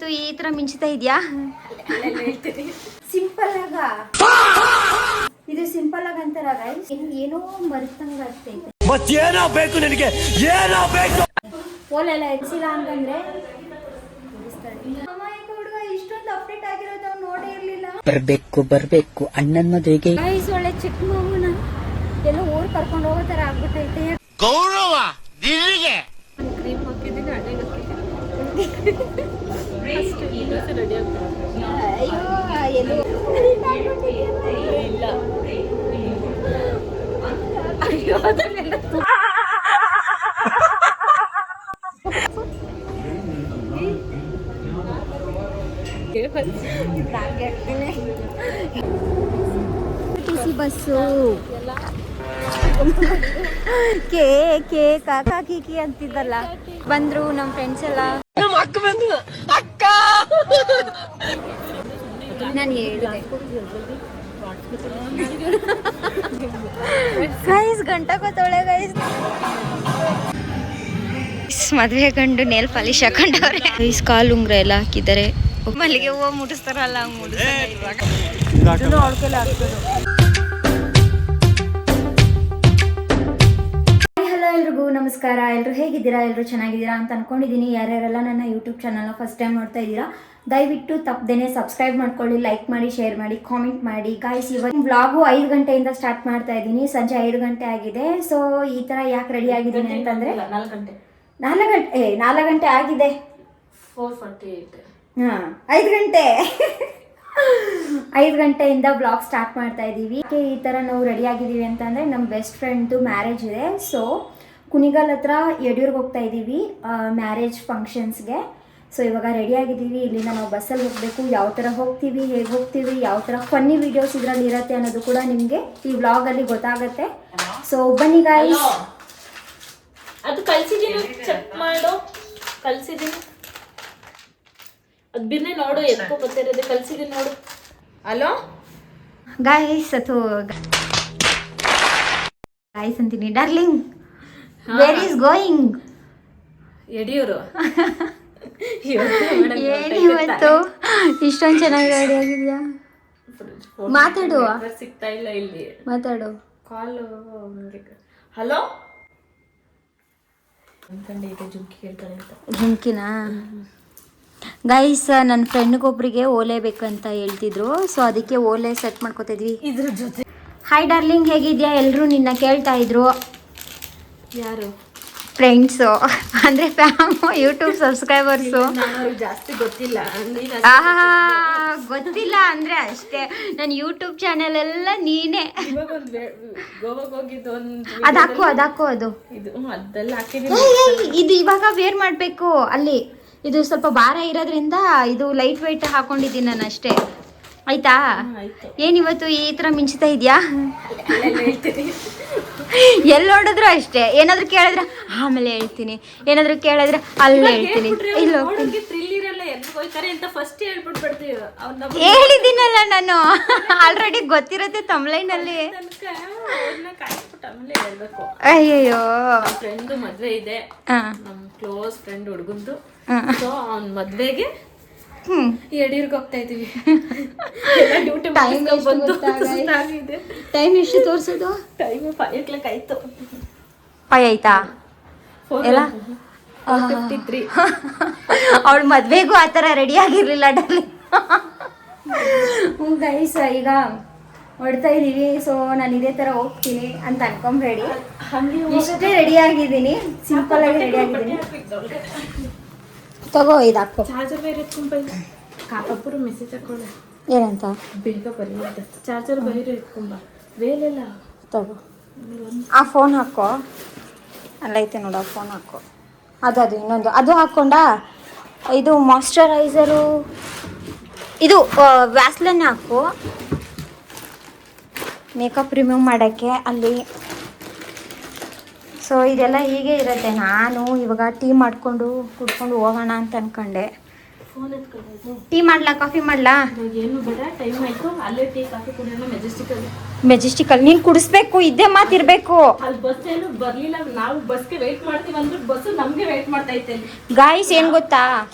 ಏನಿವತ್ತು ಈ ತರ ಮಿಂಚ್ತಾ ಇದೆಯಾ? ಸಿಂಪಲ್ ಆಗ ಇದು ಸಿಂಪಲ್ ಆಗ ಅಂತಾರ ಗೈಸ್, ಏನೋ ಮರ್ತಂಗ ಆಗ್ತೈತೆ. ಮತ್ತೇನೋ ಬೇಕು ನಿನಗೆ, ಏನೋ ಬೇಕು. ಓಲೆಲ್ಲ ಹೆಚ್ಚಿಲ್ಲ ಅಂತಂದ್ರೆ ಹುಡುಗ ಇಷ್ಟೊಂದು ಅಪ್ಡೇಟ್ ಆಗಿರೋದು ಅವ್ನು ನೋಡೇ ಇರ್ಲಿಲ್ಲ. ಬರ್ಬೇಕು ಅಣ್ಣನ ಮದುವೆಗೆ ಗೈಸ್ ಒಳ್ಳೆ ಚಿಕ್ಕ ಮಗುನ ಎಲ್ಲ ಊರ್ ಕರ್ಕೊಂಡು ಹೋಗೋ ತರ ಆಗ್ಬಿಟ್ಟೈತೆ. ಗೌರವ ನಿನಗೆ ಕ್ರೀಮ್ ಹಾಕಿದ್ದೀನಿ, ಹಣೆಗೆ ಅಯ್ಯೋ ಎಲ್ಲೋ ಇಲ್ಲ. ಅಯ್ಯೋ ಅದನ್ನೆಲ್ಲ ಬಸ್ಸು ಕೇ ಕಾಕಾ ಕೀಕಿ ಅಂತಿದ್ದಲ್ಲ. ಬಂದ್ರು ನಮ್ ಫ್ರೆಂಡ್ಸ್ ಎಲ್ಲ. ನಾನು ಹೇಳಿದೆ ಗೈಸ್ ಗಂಟೆ ಗೊತ್ತೊಳೆ ಗೈಸ್. ಮದ್ವೆ ಗಂಡು ನೇಲ್ ಪಾಲಿಶ್ ಹಾಕೊಂಡವ್ರೆ. ಗೈಸ್ ಕಾಲು ಉಂಗ್ರ ಎಲ್ಲ ಹಾಕಿದ್ದಾರೆ. ಮಲ್ಲಿಗೆ ಹೂವು ಮುಡಿಸ್ತಾರಲ್ಲ ಹಂಗ್ ಮುಡಿಸ್ತಾರೆ ಇವಾಗ. ಹಲೋ ಎಲ್ರಿಗೂ ನಮಸ್ಕಾರ. ಎಲ್ಲರೂ ಹೇಗಿದ್ದೀರಾ? ಎಲ್ಲರೂ ಚೆನ್ನಾಗಿದ್ದೀರಾ ಅಂತ ಅನ್ಕೊಂಡಿದ್ದೀನಿ. ಯಾರ್ಯಾರೆಲ್ಲ ನನ್ನ ಯೂಟ್ಯೂಬ್ ಚಾನಲ್ನ ಫಸ್ಟ್ ಟೈಮ್ ನೋಡ್ತಾ ಇದ್ದೀರಾ ದಯವಿಟ್ಟು ತಪ್ಪದೇನೆ ಸಬ್ಸ್ಕ್ರೈಬ್ ಮಾಡ್ಕೊಳ್ಳಿ, ಲೈಕ್ ಮಾಡಿ, ಶೇರ್ ಮಾಡಿ, ಕಾಮೆಂಟ್ ಮಾಡಿ. ಗಾಯ್ಸ್ ಇವತ್ತು ವ್ಲಾಗು 5 ಗಂಟೆಯಿಂದ ಸ್ಟಾರ್ಟ್ ಮಾಡ್ತಾ ಇದ್ದೀನಿ. ಸಂಜೆ 5 ಗಂಟೆ ಆಗಿದೆ. ಸೊ ಈ ಥರ ಯಾಕೆ ರೆಡಿ ಆಗಿದ್ದೀನಿ ಅಂತಂದರೆ 4 ಗಂಟೆ ಆಗಿದೆ. 4:48. ಹಾಂ 5 ಗಂಟೆ 5 ಗಂಟೆಯಿಂದ ಬ್ಲಾಗ್ ಸ್ಟಾರ್ಟ್ ಮಾಡ್ತಾ ಇದ್ದೀವಿ. ಈ ಥರ ನಾವು ರೆಡಿ ಆಗಿದ್ದೀವಿ ಅಂತಂದರೆ ನಮ್ಮ ಬೆಸ್ಟ್ ಫ್ರೆಂಡ್ದು ಮ್ಯಾರೇಜ್ ಇದೆ. ಸೊ ಕುಣಿಗಲ್ ಹತ್ರ ಯಡಿಯೂರ್ಗೆ ಹೋಗ್ತಾ ಇದ್ದೀವಿ ಮ್ಯಾರೇಜ್ ಫಂಕ್ಷನ್ಸ್ಗೆ. ಸೊ ಇವಾಗ ರೆಡಿ ಆಗಿದ್ದೀವಿ. ಇಲ್ಲಿಂದ ನಾವು ಬಸ್ಸಲ್ಲಿ ಹೋಗಬೇಕು. ಯಾವ ಥರ ಹೋಗ್ತೀವಿ, ಹೇಗೆ ಹೋಗ್ತೀವಿ, ಯಾವ ಥರ ಫನ್ನಿ ವೀಡಿಯೋಸ್ ಇದರಲ್ಲಿ ಇರುತ್ತೆ ಅನ್ನೋದು ಕೂಡ ನಿಮಗೆ ಈ ವ್ಲಾಗಲ್ಲಿ ಗೊತ್ತಾಗುತ್ತೆ. ಸೊ ಬನ್ನಿ ಗಾಯ್ಸ್. ಅದು ಕಳ್ಸಿದ್ದೀನಿ, ಚೆಕ್ ಮಾಡು. ಕಳ್ಸಿದ್ದೀನಿ, ಅದು ಬಿರ್ನೆ ನೋಡು, ಎತ್ಕೊ ಬರ್ತಿರೋದು ಕಳ್ಸಿದ್ದೀನಿ ನೋಡು. ಹಲೋ ಗಾಯ್ಸ್, ಗಾಯ್ಸ್ ಅಂತೀನಿ. Darling where is going? Yediyur. ಏನಿವತ್ತು ಇಷ್ಟೊಂದು ಚೆನ್ನಾಗಿ ರೆಡಿ ಆಗಿದ್ಯಾ? ಮಾತಾಡು. ಸಿಗ್ತಾ ಇಲ್ಲ ಇಲ್ಲಿ, ಮಾತಾಡು. ಕಾಲು. ಹಲೋ ಅನ್ಕಂಡೆ ಈಗ ಜುಮ್ಕಿ ಕೇಳ್ತಾಳೆ ಅಂತ. ಜುಮ್ಕಿನಾ? ಗೈಸ್ ನನ್ನ ಫ್ರೆಂಡ್ಗೊಬ್ರಿಗೆ ಓಲೆ ಬೇಕಂತ ಹೇಳ್ತಿದ್ರು. ಸೊ ಅದಕ್ಕೆ ಓಲೆ ಸೆಟ್ ಮಾಡ್ಕೋತಾ ಇದ್ವಿ ಇದ್ರ ಜೊತೆ. ಹಾಯ್ ಡಾರ್ಲಿಂಗ್ ಹೇಗಿದ್ಯಾ? ಎಲ್ಲರೂ ನಿನ್ನ ಕೇಳ್ತಾ ಇದ್ರು. ಯಾರು? ಫ್ರೆಂಡ್ಸು ಅಂದರೆ ಯೂಟ್ಯೂಬ್ ಸಬ್ಸ್ಕ್ರೈಬರ್ಸು. ಜಾಸ್ತಿ ಗೊತ್ತಿಲ್ಲ, ಗೊತ್ತಿಲ್ಲ ಅಂದರೆ ಅಷ್ಟೇ. ನನ್ನ ಯೂಟ್ಯೂಬ್ ಚಾನೆಲ್ ಎಲ್ಲ ನೀನೇ. ಗೋವಾಗ ಹೋಗಿದ್ದು ಒಂದು ಅದು ಹಾಕು ಅದು ಇದು ಅದೆಲ್ಲ ಹಾಕಿದ್ದೀನಿ. ಇದು ಇವಾಗ ವೇರ್ ಮಾಡಬೇಕು. ಅಲ್ಲಿ ಇದು ಸ್ವಲ್ಪ ಭಾರ ಇರೋದ್ರಿಂದ ಇದು ಲೈಟ್ ವೆಯ್ಟ್ ಹಾಕೊಂಡಿದ್ದೀನಿ ನಾನು ಅಷ್ಟೇ. ಆಯ್ತಾ? ಏನಿವತ್ತು ಈ ಥರ ಮಿಂಚ್ತಾ ಇದೆಯಾ? ಎಲ್ಲಿ ನೋಡಿದ್ರು ಅಷ್ಟೇ. ಏನಾದ್ರು ಕೇಳಿದ್ರೆ ಆಮೇಲೆ ಹೇಳ್ತೀನಿ, ಏನಾದ್ರು ಕೇಳಿದ್ರೆ ಅಲ್ಲಿ ಹೇಳ್ತೀನಿ. ಇಲ್ಲ ಹೇಳಿದ್ದೀನಲ್ಲ ನಾನು ಆಲ್ರೆಡಿ ಗೊತ್ತಿರುತ್ತೆ ತಮ್ಲೈನಲ್ಲಿ. ಅಯ್ಯಯ್ಯೋ ಫ್ರೆಂಡ್ ಮದ್ವೆ ಇದೆ, ನಮ್ ಕ್ಲೋಸ್ ಫ್ರೆಂಡ್ ಹುಡುಗಂದು. ಸೊ ಅವ್ನ ಮದ್ವೆಗೆ ಯಡಿಯೂರ್ಗೆ ಹೋಗ್ತಾ ಇದೀವಿ. ಟೈಮ್ ಎಷ್ಟು ತೋರಿಸೋದು? ಟೈಮ್ 5 o'clock ಆಯ್ತು. 5 ಆಯ್ತಾ? ಎಲ್ಲ 4:53. ಅವಳ ಮದ್ವೆಗೂ ಆ ಥರ ರೆಡಿ ಆಗಿರ್ಲಿಲ್ಲ ಡಾರ್ಲಿಂಗ್. ಗೈಸ್ ಈಗ ಹೊಡ್ತಾ ಇದೀವಿ. ಸೊ ನಾನು ಇದೇ ಥರ ಹೋಗ್ತೀನಿ ಅಂತ ಅನ್ಕೊಂಬೇಡಿ. ಇಷ್ಟೇ ರೆಡಿ ಆಗಿದ್ದೀನಿ, ಸಿಂಪಲ್ ಆಗಿ ರೆಡಿ ಆಗಿದ್ದೀನಿ. ತಗೋ ಇದು ಹಾಕೋ. ಚಾರ್ಜರ್ ಬೇರೆ ಎತ್ಕೊಂಡ್ ಕಾಕಪ್ಪರು ಮೆಸೇಜ್ ಹಾಕೊಳ್ಳೆ. ಏನಂತ? ಬೇಗ ಬರೀತ ಚಾರ್ಜರ್ ಬೇರೆ ಎತ್ಕೊಂಬ. ಬೇಲೆಲ್ಲ ತಗೋ. ಆ ಫೋನ್ ಹಾಕೋ. ಅಲ್ಲೈತೆ ನೋಡು, ಆ ಫೋನ್ ಹಾಕೋ. ಅದು ಇನ್ನೊಂದು ಅದು ಹಾಕ್ಕೊಂಡ. ಇದು ಮಾಯ್ಶ್ಚರೈಸರು, ಇದು ವ್ಯಾಸ್ಲಿನ್ ಹಾಕು ಮೇಕಪ್ ರಿಮೂವ್ ಮಾಡೋಕ್ಕೆ ಅಲ್ಲಿ. ಸೊ ಇದೆಲ್ಲ ಹೀಗೆ ಇರುತ್ತೆ. ನಾನು ಇವಾಗ ಟೀ ಮಾಡಿಕೊಂಡು ಕುಡ್ಕೊಂಡು ಹೋಗೋಣ ಅಂತ ಅನ್ಕೊಂಡೆ. ಟೀ ಮಾಡ್ಲಾ, ಕಾಫಿ ಮಾಡ್ಲಾ? ಏನು ಬೇಡ, ಟೈಮ್ ಆಯ್ತು. ಅಲ್ಲೇ ಟೀ ಕಾಫಿ ಕುಡಿಯೋಣ ಮೆಜೆಸ್ಟಿಕಲ್. ನೀನು ಕುಡಿಸ್ಬೇಕು, ಇದ್ದೇ ಮಾತಿರ್ಬೇಕು. ಅಲ್ಲಿ ಬಸ್ ಏನು ಬರ್ಲಿಲ್ಲ, ನಾವು ಬಸ್ಗೆ ವೇಟ್ ಮಾಡ್ತೀವಿ ಅಂದ್ರೆ ಬಸ್ ನಮ್ಗೆ ವೇಟ್ ಮಾಡ್ತಾ ಇತ್ತು. ಗಾಯ್ಸ್ ಏನು ಗೊತ್ತಾ,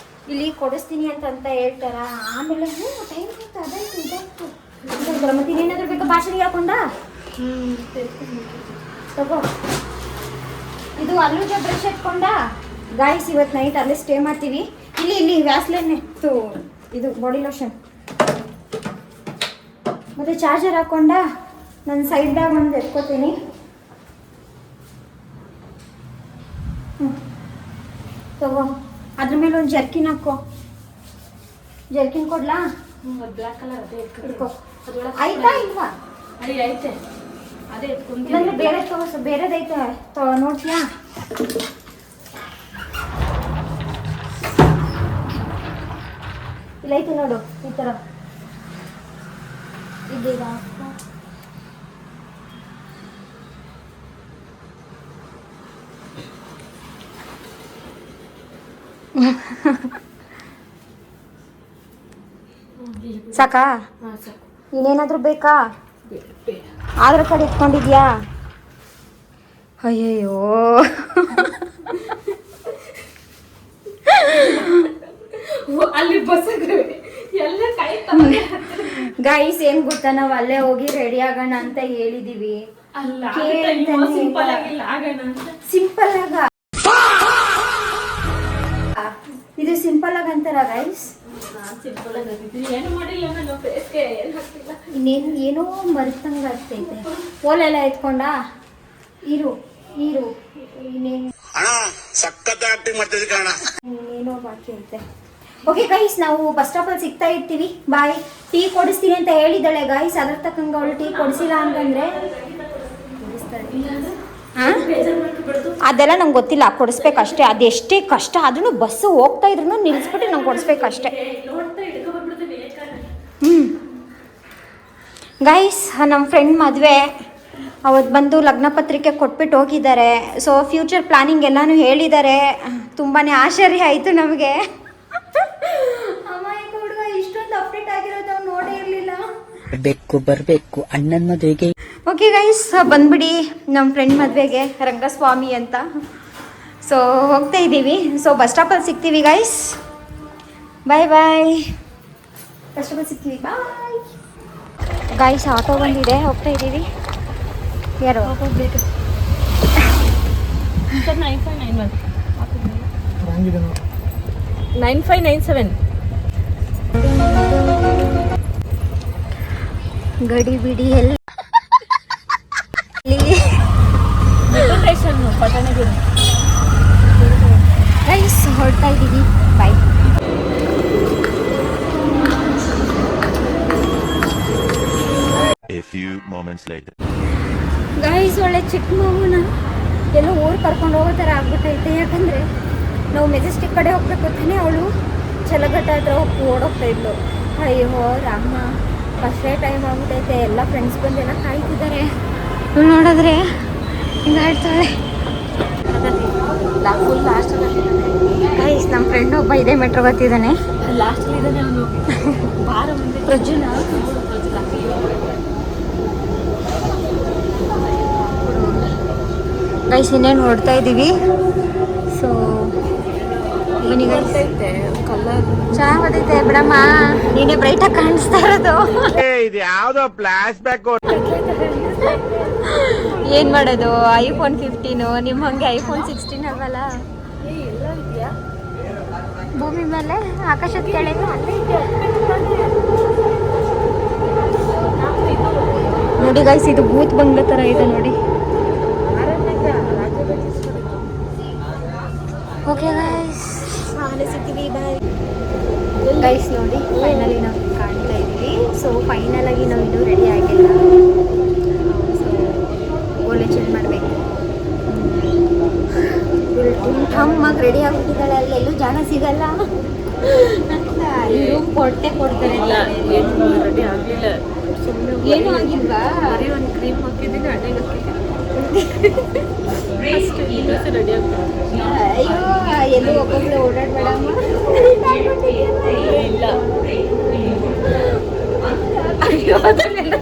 ಇಲ್ಲಿ ಕೊಡಿಸ್ತೀನಿ ಅಂತ ಹೇಳ್ತಾರ. ಆಮೇಲೆ ಟೈಮ್ ಆಯ್ತು, ಅದಾಯ್ತು ಇದಾಯ್ತು ಮತ್ತೆ ಇನ್ನೇನಾದ್ರೂ ಬೇಕಾ ಭಾಷೆಗೆ ಹಾಕೊಂಡ ತಗೋ. ಇದು ಅಲ್ಲೂಜ ಬ್ರಷ್ ಎತ್ಕೊಂಡ. ಗಾಯ್ಸ್ ಇವತ್ತು ನೈಟ್ ಅಲ್ಲೇ ಸ್ಟೇ ಮಾಡ್ತೀವಿ. ಇಲ್ಲಿ ವ್ಯಾಸ್ಲೈನ್ ಇದು ಬಾಡಿ ಲೋಷನ್ ಮತ್ತು ಚಾರ್ಜರ್ ಹಾಕ್ಕೊಂಡ. ನನ್ನ ಸೈಡ್ ಬ್ಯಾಗ್ ಒಂದು ಎತ್ಕೋತೀನಿ. ತಗೋ. ಅದ್ರ ಮೇಲೆ ಒಂದು ಜರ್ಕಿನ್ ಹಾಕೋ. ಜರ್ಕಿನ್ ಕೊಡ್ಲಾ? ಬ್ಲ್ಯಾಕ್ ಕಲರ್ ಅದೇ ಇಟ್ಕೋ. ಆಯ್ತಾ ಇಲ್ವಾ? ಐತೆ ಅದೇ ಇಲ್ಲಾಂದ್ರೆ ಬೇರೆ ತಗೋ, ಬೇರೆದೈತೆ ನೋಡ್ತೀಯಾ? ಇಲ್ಲೈತೆ ನೋಡು, ಈ ಥರ ಇದೀಗ. ಸಾಕಾ? ಇನ್ನೇನಾದ್ರೂ ಬೇಕಾ? ಆಧಾರ್ ಕಾರ್ಡ್ ಇಟ್ಕೊಂಡಿದ್ಯಾ? ಅಯ್ಯಯ್ಯೋ ಅಲ್ಲಿ ಬಸ್ ಎಲ್ಲ ಗೈಸ್ ಏನ್ ಗೊತ್ತಾ, ನಾವು ಅಲ್ಲೇ ಹೋಗಿ ರೆಡಿ ಆಗೋಣ ಅಂತ ಹೇಳಿದೀವಿ. ಸಿಂಪಲ್ ಆಗ ಇದು ಸಿಂಪಲ್ ಆಗ ಅಂತಾರ ಗೈಸ್. ಇನ್ನೇನು ಏನೋ ಮರ್ತಂಗ ಆಗ್ತೈತೆ. ಓಲೆಲ್ಲ ಎತ್ಕೊಂಡ ಇರು ಇನ್ನೇನು ಇನ್ನೇನೋ ಬಾಕಿ ಐತೆ. ಓಕೆ ಗೈಸ್, ನಾವು ಬಸ್ ಸ್ಟಾಪಲ್ಲಿ ಸಿಗ್ತಾ ಇರ್ತೀವಿ. ಬಾಯ್. ಟೀ ಕೊಡಿಸ್ತೀನಿ ಅಂತ ಹೇಳಿದ್ದಾಳೆ ಗೈಸ್. ಅದ್ರ ತಕ್ಕಂಗೆ ಅವಳು ಟೀ ಕೊಡಿಸಿಲ್ಲ ಅಂತಂದ್ರೆ ಅದೆಲ್ಲ ನಂಗೆ ಗೊತ್ತಿಲ್ಲ. ಕೊಡಿಸ್ಬೇಕಷ್ಟೇ. ಅದೆಷ್ಟೇ ಕಷ್ಟ ಆದ್ರೂ ಬಸ್ಸು ಹೋಗ್ತಾ ಇದ್ರು ನಿಲ್ಲಿಸ್ಬಿಟ್ಟು ನಂಗೆ ಕೊಡಿಸ್ಬೇಕಷ್ಟೇ. ಗೈಸ್, ನಮ್ಮ ಫ್ರೆಂಡ್ ಮದುವೆ ಅವತ್ತು ಬಂದು ಲಗ್ನ ಪತ್ರಿಕೆ ಕೊಟ್ಬಿಟ್ಟು ಹೋಗಿದ್ದಾರೆ. ಸೊ ಫ್ಯೂಚರ್ ಪ್ಲಾನಿಂಗ್ ಎಲ್ಲನೂ ಹೇಳಿದ್ದಾರೆ. ತುಂಬಾ ಆಶ್ಚರ್ಯ ಆಯಿತು ನಮಗೆ. ಅಮ್ಮ ಹುಡುಗ ಇಷ್ಟೊಂದು ಅಪ್ಡೇಟ್ ಆಗಿರೋದು ನಾವು ನೋಡೇ ಇರಲಿಲ್ಲ. ಬರ್ಬೇಕು ಅಣ್ಣನ ಮದುವೆಗೆ. ಓಕೆ ಗೈಸ್, ಬಂದ್ಬಿಡಿ ನಮ್ಮ ಫ್ರೆಂಡ್ ಮದುವೆಗೆ, ರಂಗಸ್ವಾಮಿ ಅಂತ. ಸೊ ಹೋಗ್ತಾ ಇದ್ದೀವಿ. ಸೊ ಬಸ್ ಸ್ಟಾಪಲ್ಲಿ ಸಿಗ್ತೀವಿ ಗೈಸ್. Bye bye. ಬಸ್ ಸ್ಟಾಪಲ್ಲಿ ಸಿಗ್ತೀವಿ. Bye guys. ಆಟೋ ಬಂದಿದೆ, ಹೋಗ್ತಾ ಇದ್ದೀವಿ. ಯಾರು ಹೋಗ್ಬೇಕು? 9597 ಗಡಿ ಬಿಡಿ ಎಲ್ಲಿ ಪಟ್ಟಣಗಿರಿ. ಗೈಸ್ ಹೊರಡ್ತಾ ಇದ್ದೀವಿ. ಬಾಯ್. A few moments later. Guys, ಒಳ್ಳೆ ಚಿಕ್ಕ ಮಗುನ ಎಲ್ಲೋ ಊರು ಕರ್ಕೊಂಡು ಹೋಗೋ ಥರ ಆಗ್ಬಿಟ್ಟೈತೆ. ಯಾಕಂದರೆ ನಾವು ಮೆಜೆಸ್ಟಿಕ್ ಕಡೆ ಹೋಗ್ಬೇಕು ತಾನೆ, ಅವಳು ಚಲಘಟ್ಟ ಹತ್ರ ಓಡೋಗ್ತಾ ಇದ್ಲು. ಅಯ್ಯೋ ರಾಮ, ಫಸ್ಟೇ ಟೈಮ್ ಆಗ್ಬಿಟ್ಟೈತೆ. ಎಲ್ಲ ಫ್ರೆಂಡ್ಸ್ ಬಂದೆಲ್ಲ ಕಾಯ್ತಿದ್ದಾರೆ. ನೋಡಿದ್ರೆ ಹಿಂಗಾಡ್ತಾಳೆ. ಫುಲ್ ಲಾಸ್ಟ್ ಗೈಸ್, ನಮ್ಮ ಫ್ರೆಂಡ್ ಒಬ್ಬ ಇದೇ ಮೆಟ್ರೋ ಬರ್ತಿದ್ದಾನೆ. ಲಾಸ್ಟ್ ಇದ್ದಾನೆ ಅವನು. ಬಾರ ಮುಂದೆ ಪ್ರಜ್ವಲ. ಗೈಸ್, ಇನ್ನೇನು ಹೊಡ್ತಾ ಇದ್ದೀವಿ. ಸೊ ಈಗ ಕಲರ್ ಚೆನ್ನಾಗಿ ಬರ್ತೈತೆ ಬಿಡಮ್ಮ. ನೀನೇ ಬ್ರೈಟಾಗಿ ಕಾಣಿಸ್ತಾ ಇರೋದು. ಇದು ಯಾವ್ದೋ ಫ್ಲಾಶ್ ಬ್ಯಾಕ್. ಏನು ಮಾಡೋದು, iPhone 15 ನಿಮ್ಮ ಹಂಗೆ iPhone 16 ಆಗಲ್ಲ. ಭೂಮಿ ಮೇಲೆ ಆಕಾಶದ ಕೆಳಗೆ ನೋಡಿ ಗೈಸ್, ಇದು ಭೂತ್ ಬಂಗ್ಲೆ ಥರ ಇದೆ ನೋಡಿ. ಓಕೆ ಗೈಸ್, ಆಮೇಲೆ ಸಿಗ್ತೀವಿ. Bye guys. ನೋಡಿ ಫೈನಲಿ ನಾವು ಕಾಣ್ತಾ ಇದ್ದೀವಿ. ಸೊ ಫೈನಲಾಗಿ ನಾವು ಇನ್ನೂ ರೆಡಿ ಆಗಿಲ್ಲ. ಸೊ ಓಲೆ ಚೇಂಜ್ ಮಾಡಬೇಕು. ಅಮ್ಮಗೆ ರೆಡಿ ಆಗಿಬಿಟ್ಟಿದ್ದಾಳೆ. ಅಲ್ಲಿ ಎಲ್ಲೂ ಜಾಗ ಸಿಗಲ್ಲ ಅಂತ ಇವರು ಕೊಡ್ತಾರೆ. ರೆಡಿ ಆಗಲಿಲ್ಲ. ಏನೂ ಆಗಿಲ್ವಾ? ಬರೀ ಒಂದು ಕ್ರೀಮ್ ಹಾಕಿದ್ದೀನಿ, ಹಣ್ಣೆಗೆ ಅಷ್ಟೇ. ರೆಡಿ ಆಗ್ತಾರೆ. ಅಯ್ಯೋ, ಎಲ್ಲೂ ಒಬ್ಬೊಬ್ಬಳು ಓಡಾಡಬೇಡಮ್ಮ. ಇಲ್ಲ ಅಯ್ಯೋ, ಅದನ್ನೆಲ್ಲ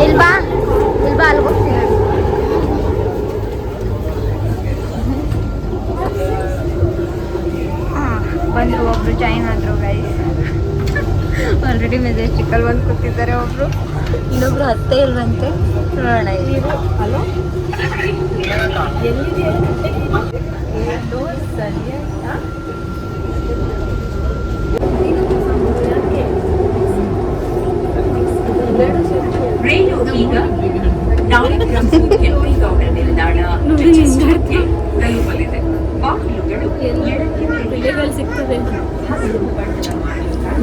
ಇಲ್ಬಾ ಅಲ್ಲಿ ಹೋಗ್ತೀನಿ. ಬಂದರು ಒಬ್ರು ಜಾಯಿನ್ ಆದರು ಗೈಸ್. ಆಲ್ರೆಡಿ ಮೆಜೆಸ್ಟಿಕಲ್ಲಿ ಬಂದು ಕೂತಿದ್ದಾರೆ ಒಬ್ರು, ಇನ್ನೊಬ್ರು ಹತ್ತೇ ಇಲ್ವಂತೆ. ನೋಡೋಣ ನೀವು. ಹಲೋ ರೈಲು ಈಗ ಕೆಂಪೇಗೌಡ ನಿಲ್ದಾಣ ತಲುಪಲಿದೆ. ಬಾಗಿಲುಗಳು ಎಡಕ್ಕೆ ಬೆಲೆಗಳು ಸಿಗ್ತದೆ.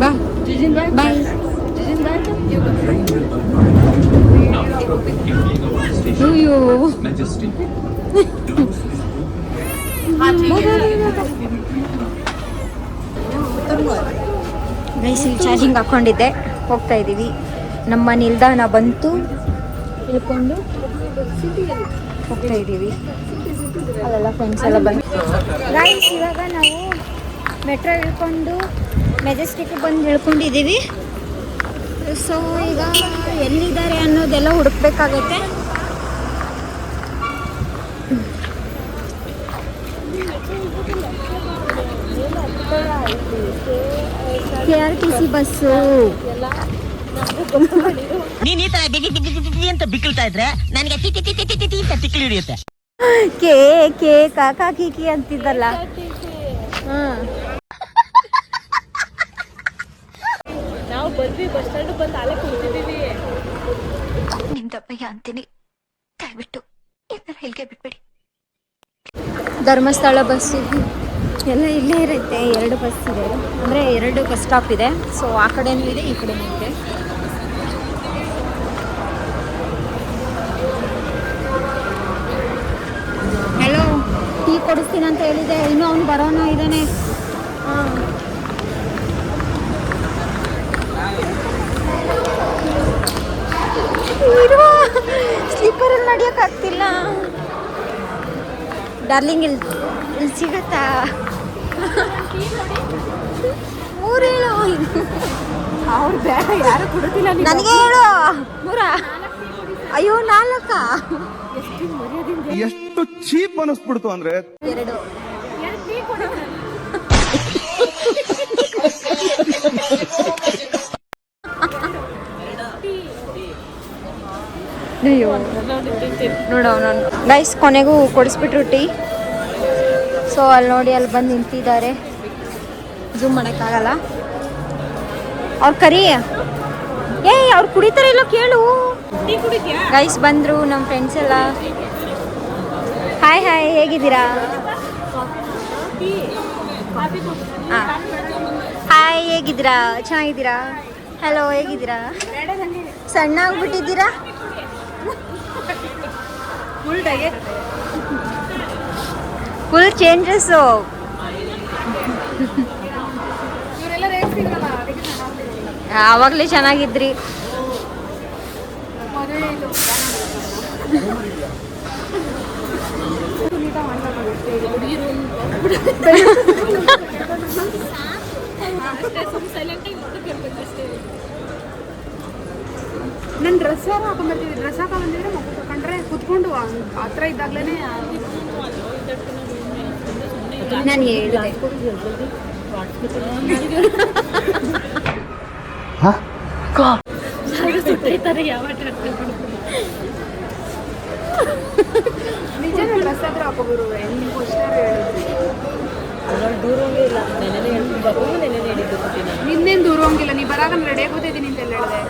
ಬಾ ಬಾಯ್. ಅಯ್ಯೋ ಗೈಸ್, ಇಲ್ಲಿ ಚಾರ್ಜಿಂಗ್ ಹಾಕ್ಕೊಂಡಿದ್ದೆ. ಹೋಗ್ತಾ ಇದ್ದೀವಿ. ನಮ್ಮ ನಿಲ್ದಾಣ ಬಂತು, ಇಳ್ಕೊಂಡು ಹೋಗ್ತಾ ಇದ್ದೀವಿ. ಅಲ್ಲೆಲ್ಲ ಫ್ರೆಂಡ್ಸ್ ಎಲ್ಲ ಬಂದು ಗೈಸ್, ಇವಾಗ ನಾವು ಮೆಟ್ರೋ ಇಳ್ಕೊಂಡು ಮೆಜೆಸ್ಟಿಕ್ ಬಂದು ಇಳ್ಕೊಂಡಿದ್ದೀವಿ. ಸೊ ಈಗ ಎಲ್ಲಿದ್ದಾರೆ ಅನ್ನೋದೆಲ್ಲ ಹುಡುಕ್ಬೇಕಾಗತ್ತೆ. KRTC bus. ನೀನ್ ಈ ತರ ಬಿಗಿ ಬಿಗಿ ಬಿಗಿ ಅಂತ ಬಿಕ್ಕಳ್ತಾ ಇದ್ರೆ ನನಗೆ ಟಿಟಿ ಟಿಟಿ ಟಿಟಿ ಟಿ ಅಂತ ತಿಕ್ಲಿ ಹಿಡಿಯುತ್ತೆ. ಕೆ ಕಾಕಾ ಕೀಕಿ ಅಂತಿದ್ದಲ್ಲ. ನಾವು ಬಂದ್ವಿ, ಬಸ್ ಸ್ಟ್ಯಾಂಡ್ ಬಂದು ಅಲ್ಲೇ ಕೂತಿದ್ದೀವಿ. ನಿಮ್ ದಪ್ಪಯ್ಯ ಅಂತೀನಿ, ದಯವಿಟ್ಟು ಇಲ್ಲಿಗೆ ಬಿಟ್ಬಿಡಿ. ಧರ್ಮಸ್ಥಳ ಬಸ್ ಎಲ್ಲ ಇಲ್ಲೇ ಇರುತ್ತೆ. 2 ಬಸ್ ಇದೆ, ಅಂದರೆ 2 ಬಸ್ ಸ್ಟಾಪ್ ಇದೆ. ಸೊ ಆ ಕಡೆನೂ ಇದೆ, ಈ ಕಡೆನೂ ಇದೆ. ಹಲೋ, ಟೀ ಕೊಡಿಸ್ತೀನಿ ಅಂತ ಹೇಳಿದೆ, ಇನ್ನೂ ಅವ್ನು ಬರೋಣ ಇದ್ದಾನೆ. ಹಾಂ, ಸ್ಲೀಪರಲ್ಲಿ ನಡೆಯೋಕ್ಕಾಗ್ತಿಲ್ಲ ಡಾರ್ಲಿಂಗ್. ಇಲ್ಲಿ ಸಿಗತ್ತಾ? 3 ಹೇಳು. ಅವ್ರು ಬೇಡ, ಯಾರು ಕೊಡುತ್ತಿಲ್ಲ. ನನಗೆ ಹೇಳು. 3? ಅಯ್ಯೋ 4. ಎಷ್ಟು ಚೀಪ್ ಅನಿಸ್ಬಿಡ್ತು ಅಂದ್ರೆ 2. ಅಯ್ಯೋ ನೋಡು ಅವನನ್ನು. ಗೈಸ್, ಕೊನೆಗೂ ಕೊಡಿಸ್ಬಿಟ್ರು ಟೀ. ಸೊ ಅಲ್ಲಿ ನೋಡಿ, ಅಲ್ಲಿ ಬಂದು ನಿಂತಿದ್ದಾರೆ. ಝೂಮ್ ಮಾಡೋಕ್ಕಾಗಲ್ಲ. ಅವ್ರು ಕರಿ. ಅವ್ರು ಕುಡಿತಾರೆ ಇಲ್ಲೋ ಕೇಳು. ಗೈಸ್ ಬಂದರು ನಮ್ಮ ಫ್ರೆಂಡ್ಸ್ ಎಲ್ಲ. ಹಾಯ್ ಹಾಯ್, ಹೇಗಿದ್ದೀರಾ? ಹಾಯ್, ಹೇಗಿದ್ದೀರಾ? ಚೆನ್ನಾಗಿದ್ದೀರಾ? ಹಲೋ, ಹೇಗಿದ್ದೀರಾ? ಸಣ್ಣ ಆಗ್ಬಿಟ್ಟಿದ್ದೀರಾ? Full changes. ಆವಾಗಲೇ ಚೆನ್ನಾಗಿದ್ರಿ. ನನ್ನ ಡ್ರೆಸ್ ಯಾರು ಹಾಕೊಂಡ್ಬರ್ತೀವಿ. ಡ್ರೆಸ್ ಹಾಕೊಂಡ್ಬಂದಿದ್ರೆ ಮಗು ಕಂಡ್ರೆ ಕುತ್ಕೊಂಡು ಹತ್ರ ಇದ್ದಾಗ್ಲೇ ನಾನು ಹೇಳಿದೆ. ನಿಜ ಡ್ರೆಸ್ ಆದ್ರೂ ಹಾಕೋಬರು. ನಿಮ್ಗೆ ಅಷ್ಟಾರು ನಿನ್ನೇನು ದೂರ ಹೋಗಿಲ್ಲ. ನೀ ಬರಾಗ ರೆಡಿ ಆಗೋತಿದ್ದೀನಿ ಅಂತೆಲ್ಲ ಹೇಳಿದೆ.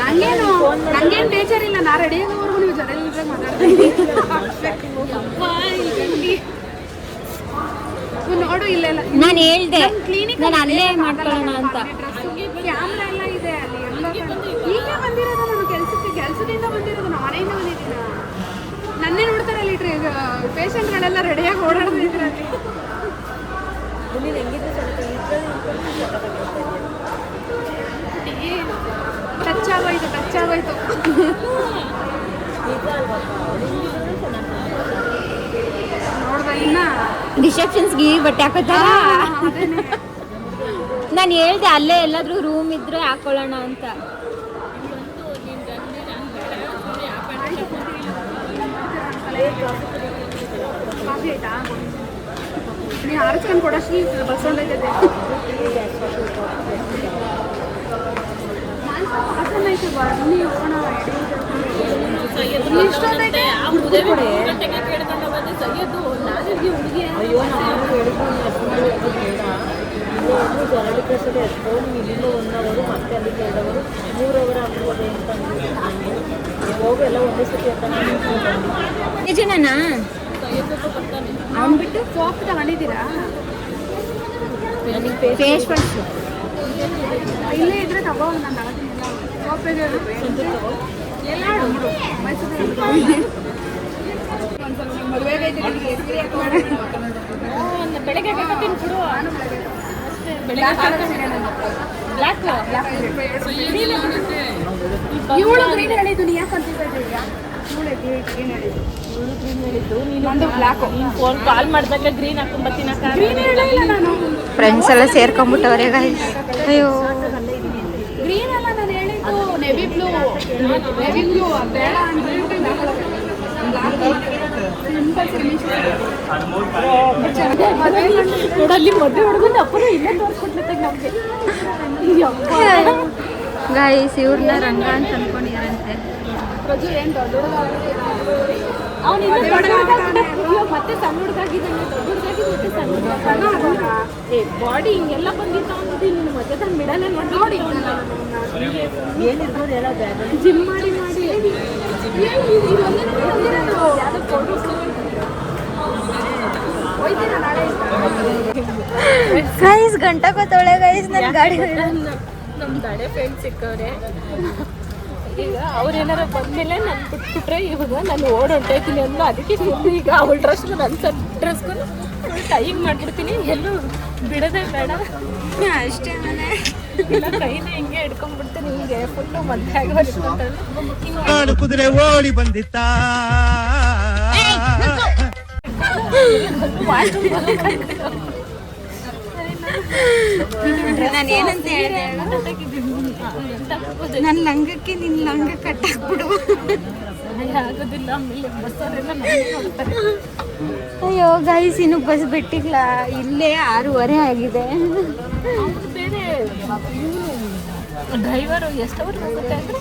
ನಂಗೇನು ಬೇಜಾರ್ ಇಲ್ಲ. ನಾ ರೆಡಿ ಆಗೋವರೆಗೂ ನೀವು ಜೊತೆ ಮಾತಾಡ್ತೀನಿ. ನೋಡು, ಇಲ್ಲೆಲ್ಲ ನಾನು ಹೇಳ್ದೆ ನಾನು ಅಲ್ಲೇ ಮಾಡ್ಕೊಳ್ಳೋಣ ಅಂತ. ಕ್ಯಾಮ್ರಾ ಎಲ್ಲ ಇದೆ ಅಲ್ಲಿ. ಎಲ್ಲ ಈಗ ಬಂದಿರೋದು ನಾನು ಕೆಲಸದಿಂದ ಬಂದಿರೋದು. ನಾನು ಮನೆಯಿಂದ ಬಂದಿದ್ದೀನ. ನನ್ನೇ ನೋಡ್ತಾರೆ ಅಲ್ಲಿ ಪೇಷಂಟ್ಗಳೆಲ್ಲ ರೆಡಿಯಾಗಿ ಓಡಾಡ್ತಿದ್ರು ಅಲ್ಲಿ. ಟಚ್ ಆಗೋಯ್ತು. ನೋಡ್ದ ಇನ್ನ ರಿಸೆಪ್ಷನ್ಸ್ಗೆ ಬಟ್ಟೆ ಹಾಕೋತಾ. ನಾನು ಹೇಳ್ದೆ ಅಲ್ಲೇ ಎಲ್ಲಾದ್ರೂ ರೂಮ್ ಇದ್ರೆ ಹಾಕೊಳ್ಳೋಣ ಅಂತ. ಕಾಫಿ ಆಯ್ತಾ? ನೀವು ಆರಿಸ್ಕೊಂಡು ಕೊಡೋಷ್ಟು ಬಸ್ ಹೊಂದೈತೆ. ಐತೆ ಬನ್ನಿ ಹೋಗೋಣ. ಇಷ್ಟೊಂದೈತೆ ಜನನಾ ಅಂದ್ಬಿಟ್ಟು ಸೋಪ್ ತಗೊಂಡಿದ್ದೀರಾ? ಫೇಸ್ ವಾಶ್ ಇಲ್ಲೇ ಇದ್ರೆ ತಗೋ. ನಾನು ಸೋಪ್ ಎಲ್ಲ ಮದುವೆಗೆ ಬೆಳಗ್ಗೆ ಇವಳು ಗ್ರೀನ್ ಹೇಳಿದ್ದು ನೀ ಯಾಕೆ ಅಂತಿದ್ಯಾ? ಫೋನ್ ಕಾಲ್ ಮಾಡಿದಾಗ ಗ್ರೀನ್ ಹಾಕೊಂಡ್ಬರ್ತೀನಿ. ಗ್ರೀನ್ ಹೇಳಿಲ್ಲ ನಾನು. ಫ್ರೆಂಡ್ಸ್ ಎಲ್ಲ ಸೇರ್ಕೊಂಡ್ಬಿಟ್ಟವ್ರೆ ಗೈಸ್. ಅಯ್ಯೋ ಗ್ರೀನ್ ಅಲ್ಲ ನಾನು ಹೇಳಿದ್ದು, ನೆವಿ ಬ್ಲೂ. ನೆವಿ ಬ್ಲೂ ಬೇಡ ಅಂದ್ಬಿಟ್ಟು ನೋಡಲ್ಲಿ ಮದುವೆ ಹುಡುಗನ ಅಪ್ಪನ ಇಲ್ಲೇ ತೋರಿಸ್ಕೊಟ್ಲತ್ತಾಗ ನಮಗೆ. ಗೈಸ್ ಇವ್ರನ್ನ ರಂಗ ಅಂತ ಅನ್ಕೊಂಡಿದಾರಂತೆ. ಪ್ರಜು ಏನು ದೊಡ್ಡ ಅವನು ಮತ್ತೆ ಸಣ್ಣ ಹುಡುಗಾಗಿದ್ದಾನೆ, ದೊಡ್ಡ ಹುಡುಗಾಗಿದ್ದು ಮತ್ತೆ ಸಣ್ಣ ಹುಡುಗ. ಬಾಡಿ ಹಿಂಗೆಲ್ಲ ಬಂದಿತ್ತು ಅಂದ್ಬಿಟ್ಟು ನೀನು ಮಧ್ಯದಲ್ಲಿ ಮಿಡಲೇ ನೋಡಿ ಏನಿರ್ಬೋದು ಎಲ್ಲ ಜಿಮ್ ಮಾಡಿ ಮಾಡಿ ಗೈಸ್ ಗಂಟೆ ಗೊತ್ತೊಳೆ ಗೈಸ್ ನನ್ನ ಗಾಡಿ ನಮ್ಮ ದಡೆ ಫ್ರೆಂಡ್ಸ್ ಸಿಕ್ಕವ್ರೆ. ಈಗ ಅವ್ರೇನಾರ ಬಂದಮೇಲೆ ನಾನು ಬಿಟ್ಬಿಟ್ರೆ ಇವಾಗ ನಾನು ಹೊಂಟೋಯ್ತೀನಿ ಅನ್ನೋ ಅದಕ್ಕೆ ಫುಲ್ ಈಗ ಅವಳ ಡ್ರೆಸ್ಗೂ ನನ್ನ ಡ್ರೆಸ್ಗೂ ಫುಲ್ ಟೈಮ್ ಮಾಡಿಬಿಡ್ತೀನಿ. ಎಲ್ಲೂ ಬಿಡೋದೇ ಬೇಡ ಅಷ್ಟೇ. ಇಲ್ಲ ಕೈನ ಹಿಂಗೆ ಹಿಡ್ಕೊಂಡ್ಬಿಡ್ತೀನಿ. ಹಿಂಗೆ ಫುಲ್ಲು ಮದುವೆ ಕಾಡು ಕುದುರೆ ಓಡಿ ಬಂದಿತ್ತ ನಾನು ಏನಂತ ಹೇಳಿದೆ, ನನ್ನ ಲಂಗಕ್ಕೆ ನಿನ್ನ ಲಂಗ ಕಟ್ಟಾಕ್ಬಿಡು. ಆಗೋದಿಲ್ಲ. ಆಮೇಲೆ ಬಸ್ಸವರೆಲ್ಲ ನೋಡ್ತಾರೆ. ಅಯ್ಯೋ ಗೈಸ್ ಇನ್ನು ಬಸ್ ಬಿಟ್ಟಿಲ್ಲ, ಇಲ್ಲೇ 6:30 ಆಗಿದೆ. ಬೇರೆ ಡ್ರೈವರು ಎಷ್ಟು ಅವರ್ ಹೋಗುತ್ತೆ ಅಂದರೆ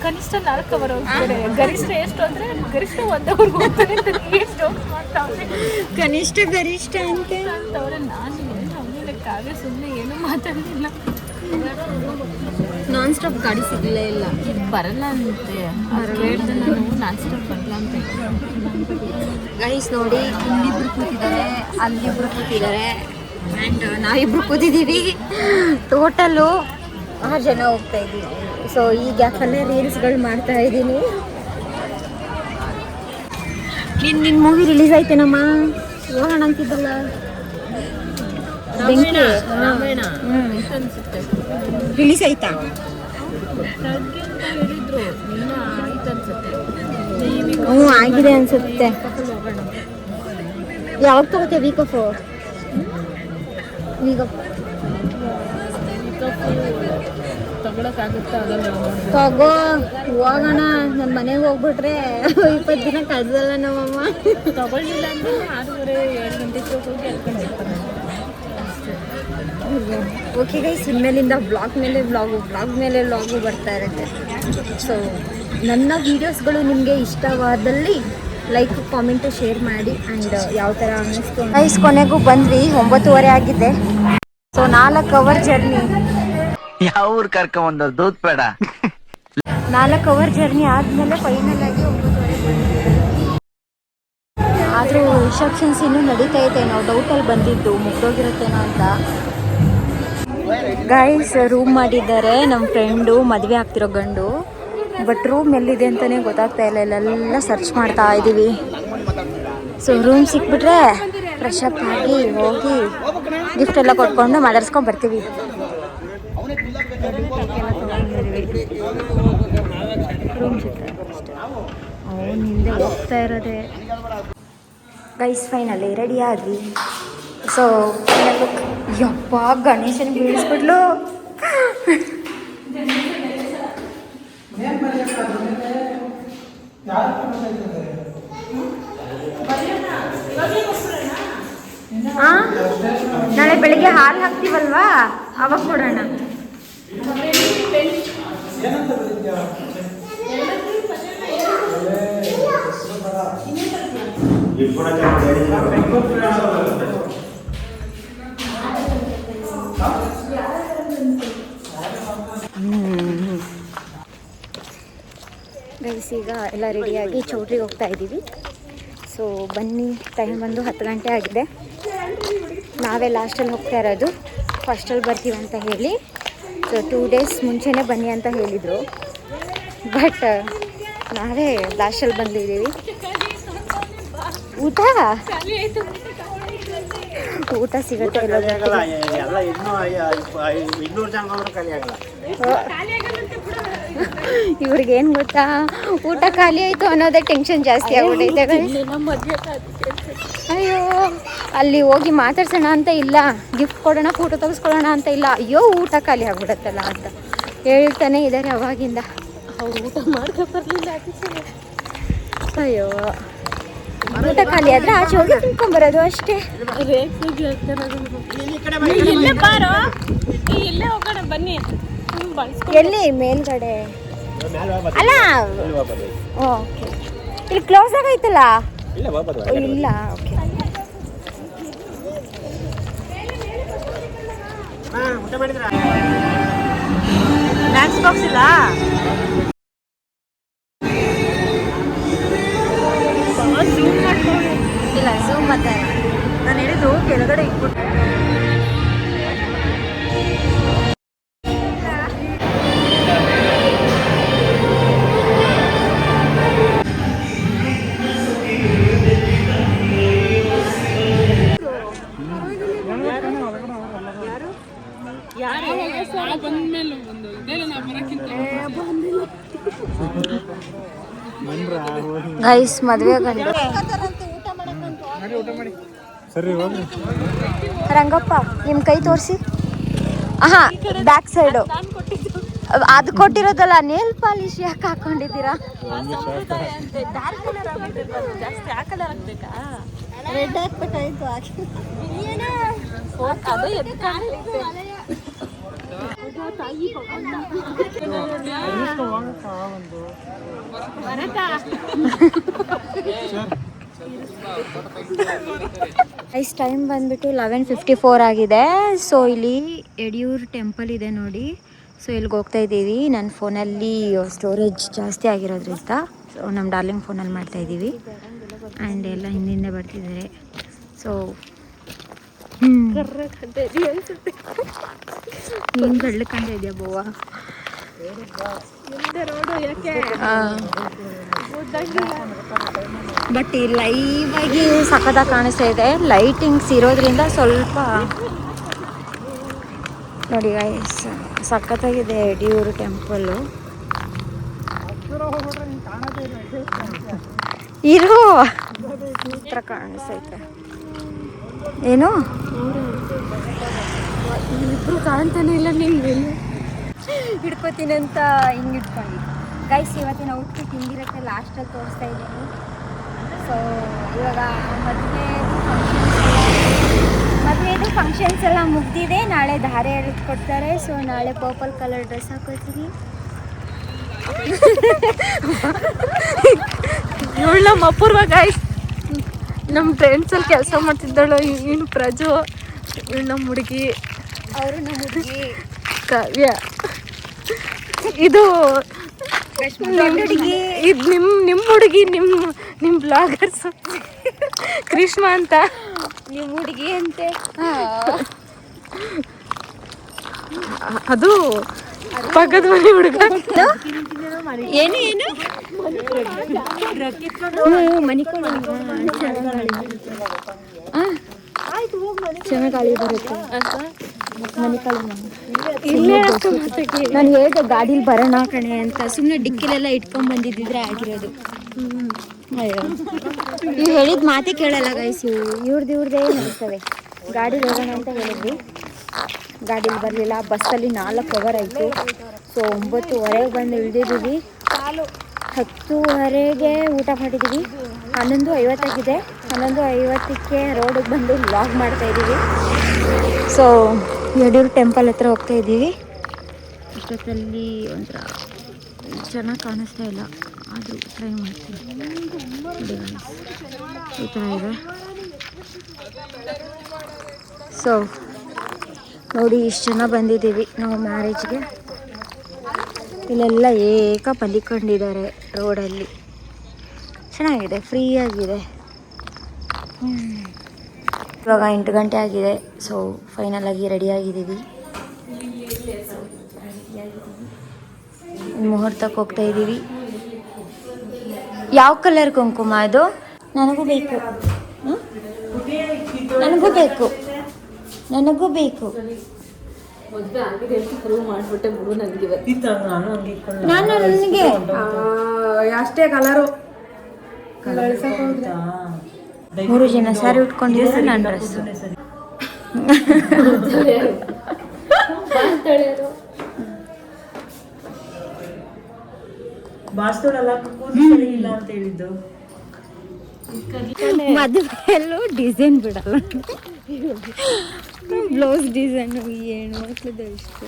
ಕನಿಷ್ಠ 4 ಅವರ್ ಹೋಗ್ತಾರೆ. ಗರಿಷ್ಠ ಎಷ್ಟು ಅಂದರೆ ಗರಿಷ್ಠ 1 ಅವರ್ ಹೋಗ್ತಾರೆ ಅಂತ ಎಷ್ಟು ಜೋಕ್ ಮಾಡ್ತಾವ್ರೆ. ಕನಿಷ್ಠ ಗರಿಷ್ಠ ಅಂತೆ ಅಂತವ್ರೆ. ನಾನು ಏನು ಆಮೇಲೆ ಕಾವ್ಯ ಸುಮ್ಮನೆ ಏನೂ ಮಾತಾಡಲಿಲ್ಲ. ನಾನ್ ಸ್ಟಾಪ್ ಗಾಡಿ ಸಿಗಲೇ ಇಲ್ಲ. ಬರಲ್ಲ ಅಂತೆ. ಕೇಳಿದೆ ನಾನು, ನಾನ್ ಸ್ಟಾಪ್ ಬರಲ್ಲ ಅಂತ. ಗೈಸ್ ನೋಡಿ, ಇಲ್ಲಿಬ್ರು ಕೂತಿದ್ದಾರೆ, ಅಲ್ಲಿಬ್ರು ಕೂತಿದ್ದಾರೆ, ಆ್ಯಂಡ್ ನಾವಿಬ್ರು ಕೂತಿದ್ದೀವಿ. ಟೋಟಲು 6 ಜನ ಹೋಗ್ತಾ ಇದ್ದೀವಿ. ಸೊ ಈ ಗ್ಯಾಪಲ್ಲೇ ರೀಲ್ಸ್ಗಳು ಮಾಡ್ತಾ ಇದ್ದೀನಿ. ನಿನ್ನ ಮೂವಿ ರಿಲೀಸ್ ಆಯ್ತೇನಮ್ಮ? ಹೋಗೋಣ ಅಂತಿದ್ದಲ್ಲ ಬೆಂಕಿ. ಅನ್ಸುತ್ತೆ ರಿಲೀಸ್ ಆಯ್ತಾ? ಹೇಳಿದ್ರು ಇನ್ನೂ ಆಯ್ತು ಅನ್ಸುತ್ತೆ. ಹ್ಞೂ ಆಗಿದೆ ಅನ್ಸುತ್ತೆ. ಯಾವಾಗ ತಗೋತೀಯ ವೀಕ್ ಆಫ್? ತಗೊಳಕ್ಕಾಗುತ್ತಾ? ಆಗಲ್ಲ. ತಗೋ ಹೋಗೋಣ. ನನ್ನ ಮನೆಗೆ ಹೋಗ್ಬಿಟ್ರೆ 20 ದಿನ ಕಳ್ಸಲ್ಲ ನಮ್ಮಮ್ಮ. ತಗೊಳ್ಳಿಲ್ಲ ಅಂದ್ರೆ 6:30-7 ಗಂಟೆಗೆ ಹೋಗಿ ಎಲ್ಕೊಂಡಿರ್ತಾರೆ. ಓಕೆ ಗೈಸ್, ಇನ್ಮೇಲಿಂದ ವ್ಲಾಗ್ ಮೇಲೆ ವ್ಲಾಗು ಬರ್ತಾ ಇರುತ್ತೆ. ಸೊ ನನ್ನ ವೀಡಿಯೋಸ್ಗಳು ನಿಮಗೆ ಇಷ್ಟವಾದಲ್ಲಿ ಲೈಕ್, ಕಾಮೆಂಟು, ಶೇರ್ ಮಾಡಿ. ಆ್ಯಂಡ್ ಯಾವ ಥರ ಅನ್ನಿಸ್ತು ಗೈಸ್. ಕೊನೆಗೂ ಬಂದ್ವಿ, 9:30 ಆಗಿದೆ. So 4 hour journey. ಯಾವ ಊರು ಕರ್ಕೊಂಬಂದ ದೂತ್ ಬೇಡ. 4 ಅವರ್ ಜರ್ನಿ ಆದಮೇಲೆ ಫೈನಲ್ ಆಗಿ 9:30 ಬಂದಿದ್ದೀವಿ. ಆದರೂ ರಿಸೆಪ್ಷನ್ಸ್ ಇನ್ನೂ ನಡೀತಾ ಇದೆ. ನಾವು ಡೌಟಲ್ಲಿ ಬಂದಿದ್ದು ಮುಗ್ದೋಗಿರುತ್ತೇನೋ ಅಂತ. ಗೈಸ್ ರೂಮ್ ಮಾಡಿದ್ದಾರೆ ನಮ್ಮ ಫ್ರೆಂಡು, ಮದುವೆ ಆಗ್ತಿರೋ ಗಂಡು. ಬಟ್ ರೂಮ್ ಎಲ್ಲಿದೆ ಅಂತಲೇ ಗೊತ್ತಾಗ್ತಾ ಇಲ್ಲ. ಇಲ್ಲೆಲ್ಲ ಸರ್ಚ್ ಮಾಡ್ತಾ ಇದ್ದೀವಿ. ಸೊ ರೂಮ್ ಸಿಕ್ಬಿಟ್ರೆ ಫ್ರೆಶ್ ಅಪ್ ಆಗಿ ಹೋಗಿ ಗಿಫ್ಟ್ ಎಲ್ಲ ಕೊಟ್ಕೊಂಡು ಮಾತಾಡ್ಸ್ಕೊಂಡು ಬರ್ತೀವಿ. ರೂಮ್ ಸಿಗ್ತಾರೆ ಅಷ್ಟೇ. ಅವ್ನು ಹಿಂದೆ ಹೋಗ್ತಾ ಇರೋದೆ. ಗೈಸ್ ಫೈನಲಿ ರೆಡಿ ಆದ್ವಿ. ಸೊ ಯಪ್ಪ ಗಣೇಶನ ಬೀಳಿಸ್ಬಿಡ್ಲು. ನಾಳೆ ಬೆಳಿಗ್ಗೆ ಹಾಲು ಹಾಕ್ತೀವಲ್ವಾ ಅವಾಗ ಕೊಡೋಣ. ಗೈಸ್ ಈಗ ಎಲ್ಲ ರೆಡಿಯಾಗಿ ಚೌಟ್ರಿಗೆ ಹೋಗ್ತಾ ಇದ್ದೀವಿ. ಸೊ ಬನ್ನಿ, ಟೈಮ್ ಬಂದು 10 ಗಂಟೆ ಆಗಿದೆ. ನಾವೇ ಲಾಸ್ಟಲ್ಲಿ ಹೋಗ್ತಾ ಇರೋದು, ಫಸ್ಟಲ್ಲಿ ಬರ್ತೀವಿ ಅಂತ ಹೇಳಿ. ಸೊ 2 ಡೇಸ್ ಮುಂಚೆನೇ ಬನ್ನಿ ಅಂತ ಹೇಳಿದರು, ಬಟ್ ನಾವೇ ಲಾಸ್ಟಲ್ಲಿ ಬಂದಿದ್ದೀವಿ. ಊಟ ಸಿಗುತ್ತೆ ಇವ್ರಿಗೇನು ಗೊತ್ತಾ, ಊಟ ಖಾಲಿ ಆಯಿತು ಅನ್ನೋದೇ ಟೆನ್ಷನ್ ಜಾಸ್ತಿ ಆಗ್ಬಿಟ್ಟೈತೆ. ಅಯ್ಯೋ, ಅಲ್ಲಿ ಹೋಗಿ ಮಾತಾಡ್ಸೋಣ ಅಂತ ಇಲ್ಲ, ಗಿಫ್ಟ್ ಕೊಡೋಣ, ಫೋಟೋ ತೆಗೆಸ್ಕೊಳ್ಳೋಣ ಅಂತ ಇಲ್ಲ, ಅಯ್ಯೋ ಊಟ ಖಾಲಿ ಆಗ್ಬಿಡತ್ತಲ್ಲ ಅಂತ ಹೇಳ್ತಾನೆ ಇದ್ದಾರೆ ಅವಾಗಿಂದ. ಅವ್ರು ಊಟ ಮಾಡ್ಕೊ ಬರಲಿಲ್ಲ. ಅಯ್ಯೋ, ಊಟ ಖಾಲಿ ಆದರೆ ಆಚೆ ಹೋಗಿ ತಿನ್ಕೊಂಬರೋದು ಅಷ್ಟೇ. ಇಲ್ಲೇ ಬಾರೋ, ಇಲ್ಲೇ ಹೋಗೋಣ ಬನ್ನಿ. ಎಲ್ಲಿ ಮೇಲ್ಗಡೆ ಅಲ್ಲ, ಓಕೆ. ಇಲ್ಲಿ ಕ್ಲೋಸ್ ಆಗೈತಲ್ಲ. ಇಲ್ಲ, ಓಕೆ. ಲ್ಯಾಂಡ್ಸ್ ಬಾಕ್ಸ್ ಇಲ್ಲ. ಇಲ್ಲ, ಝೂಮ್ ಮತ್ತೆ ನಾನು ಹೇಳಿದ್ದು ಕೆಳಗಡೆ ಇಟ್ಬಿಟ್ಟು. ಗೈಸ್ ಮದುವೆ ಗಂಡು ರಂಗಪ್ಪ, ನಿಮ್ಮ ಕೈ ತೋರಿಸಿ. ಹಾಂ, ಬ್ಯಾಕ್ ಸೈಡು ಅದು ಕೊಟ್ಟಿರೋದಲ್ಲ. ನೇಲ್ ಪಾಲಿಶ್ ಯಾಕೆ ಹಾಕೊಂಡಿದ್ದೀರಾ? ರೆಡ್ ಹಾಕ್ಬೇಕಾಯ್ತು. ಐಸ್ ಟೈಮ್ ಬಂದ್ಬಿಟ್ಟು 11:54 ಆಗಿದೆ. ಸೊ ಇಲ್ಲಿ ಯಡಿಯೂರು ಟೆಂಪಲ್ ಇದೆ ನೋಡಿ. ಸೊ ಇಲ್ಲಿಗೆ ಹೋಗ್ತಾ ಇದ್ದೀವಿ. ನನ್ನ ಫೋನಲ್ಲಿ ಸ್ಟೋರೇಜ್ ಜಾಸ್ತಿ ಆಗಿರೋದ್ರಿಂದ ಸೊ ನಮ್ಮ ಡಾರ್ಲಿಂಗ್ ಫೋನಲ್ಲಿ ಮಾಡ್ತಾ ಇದ್ದೀವಿ. ಆ್ಯಂಡ್ ಎಲ್ಲ ಹಿಂದೆ ಬರ್ತಿದ್ದಾರೆ. ಸೊ ನೀನು ಬೆಳ್ಳ ಕಂಡ ಇದೆಯಾ ಬೋವ? ಬಟ್ ಈ ಲೈವ್ ಆಗಿ ಸಖತ್ತಾಗಿ ಕಾಣಿಸ್ತಾ ಇದೆ. ಲೈಟಿಂಗ್ಸ್ ಇರೋದ್ರಿಂದ ಸ್ವಲ್ಪ ನೋಡಿ ಗೈಸ್, ಸಖತ್ತಾಗಿದೆ ಯಡಿಯೂರು ಟೆಂಪಲ್ಲು. ಇರೋ ಹತ್ರ ಕಾಣಿಸ್ತೈತೆ. ಏನು ಇಬ್ರು ಕಾಣ್ತಾನೆ ಇಲ್ಲ. ನಿಂಗೆ ಹಿಡ್ಕೋತೀನಿ ಅಂತ ಹಿಂಗೆ ಇಟ್ಕೊಂಡು ಗೈಸ್, ಇವತ್ತಿನ ಔಟ್ಫಿಟ್ ಹಿಂಗಿರುತ್ತೆ ಲಾಸ್ಟಲ್ಲಿ ತೋರಿಸ್ತಾ ಇದ್ದೀನಿ. ಸೊ ಇವಾಗ ಮದುವೆದು ಫಂಕ್ಷನ್ಸ್ ಎಲ್ಲ ಮುಗ್ದಿದೆ. ನಾಳೆ ಧಾರೆ ಎಳೆದು ಕೊಡ್ತಾರೆ. ಸೊ ನಾಳೆ ಪರ್ಪಲ್ ಕಲರ್ ಡ್ರೆಸ್ ಹಾಕೋತೀನಿ. ಇವಳು ನಮ್ಮ ಅಪೂರ್ವ ಗೈಸ್, ನಮ್ಮ ಫ್ರೆಂಡ್ಸಲ್ಲಿ ಕೆಲಸ ಮಾಡ್ತಿದ್ದಾಳು. ಏನು ಪ್ರಜು, ಇವಳು ನಮ್ಮ ಹುಡುಗಿ, ಅವರು ನಮ್ಮ ಹುಡುಗಿ ಕಾವ್ಯ. ಇದು ಹುಡುಗಿ, ಇದು ನಿಮ್ಮ ಹುಡುಗಿ, ನಿಮ್ಮ ಬ್ಲಾಗರ್ಸ್ ಕೃಷ್ಣ ಅಂತ. ನಿಮ್ಮ ಹುಡುಗಿ ಅಂತೆ. ಅದು ಪಕ್ಕದ ಮನೆ ಹುಡುಗ. ಏನು ಏನು ಚೆನ್ನಾಗಿ ಬರುತ್ತೆ. ನಾನು ಹೇಳಿದೆ ಗಾಡೀಲಿ ಬರೋಣ ಕಣೆ ಅಂತ, ಸುಮ್ಮನೆ ಡಿಕ್ಕಿಲೆಲ್ಲ ಇಟ್ಕೊಂಡ್ ಬಂದಿದ್ದಿದ್ರೆ ಆಗಿರೋದು. ಅಯ್ಯೋ, ನೀವು ಹೇಳಿದ ಮಾತೇ ಕೇಳಲ್ಲ ಗೈಸ್. ಇವ್ರದ್ದೇ ನಡೀತವೆ. ಗಾಡೀಲಿ ಹೋಗೋಣ ಅಂತ ಹೇಳಿದ್ವಿ, ಗಾಡೀಲಿ ಬರಲಿಲ್ಲ. ಬಸ್ಸಲ್ಲಿ 4 ಅವರ್ ಆಯಿತು. ಸೊ 9:30 ಬಂದು ಇಳಿದಿದ್ದೀವಿ. 10:30ಗೆ ಊಟ ಮಾಡಿದ್ದೀವಿ. 11:50 ಆಗಿದೆ. 11:50ಕ್ಕೆ ರೋಡಿಗೆ ಬಂದು ವ್ಲಾಗ್ ಮಾಡ್ತಾಯಿದ್ದೀವಿ. ಸೊ ಯಡಿಯೂರು ಟೆಂಪಲ್ ಹತ್ರ ಹೋಗ್ತಾ ಇದ್ದೀವಿ. ಇಷ್ಟೊತ್ತಲ್ಲಿ ಒಂಥರ ಚೆನ್ನಾಗಿ ಕಾಣಿಸ್ತಾ ಇಲ್ಲ, ಆದರೂ ಟ್ರೈ ಮಾಡ್ತೀನಿ. ಈ ಥರ ಇದೆ. ಸೊ ನೋಡಿ, ಇಷ್ಟು ಜನ ಬಂದಿದ್ದೀವಿ ನಾವು ಮ್ಯಾರೇಜ್ಗೆ. ಇಲ್ಲೆಲ್ಲ ಏಕ ಮಲಿಕೊಂಡಿದ್ದಾರೆ ರೋಡಲ್ಲಿ. ಚೆನ್ನಾಗಿದೆ, ಫ್ರೀಯಾಗಿದೆ. ಇವಾಗ 8 ಗಂಟೆ ಆಗಿದೆ. ಸೊ ಫೈನಲಾಗಿ ರೆಡಿಯಾಗಿದ್ದೀವಿ. ಮುಹೂರ್ತಕ್ಕೆ ಹೋಗ್ತಾ ಇದ್ದೀವಿ. ಯಾವ ಕಲರ್ ಕುಂಕುಮ ಅದು? ನನಗೂ ಬೇಕು, ನನಗೂ ಬೇಕು, ನನಗೂ ಬೇಕು. ಮದುವೆ ಆಗಿದೆ ಅಂತ ಪ್ರೂವ್ ಮಾಡಿಬಿಟ್ಟೆ ಬಿಡು ನನಗೆ. ನಾನು ನನಗೆ ಅಷ್ಟೇ ಕಲರು 3 ಜನ ಸ್ಯಾರಿ ಉಟ್ಕೊಂಡಿದ್ದಾರೆ. ನನ್ನ ಡ್ರೆಸ್ಸು ಮದುವೆಯಲ್ಲೂ ಡಿಸೈನ್ ಬಿಡಲ್ಲ, ಬ್ಲೌಸ್ ಡಿಸೈನು ಏನು ಮಕ್ಳದ್ದು ಇಷ್ಟು.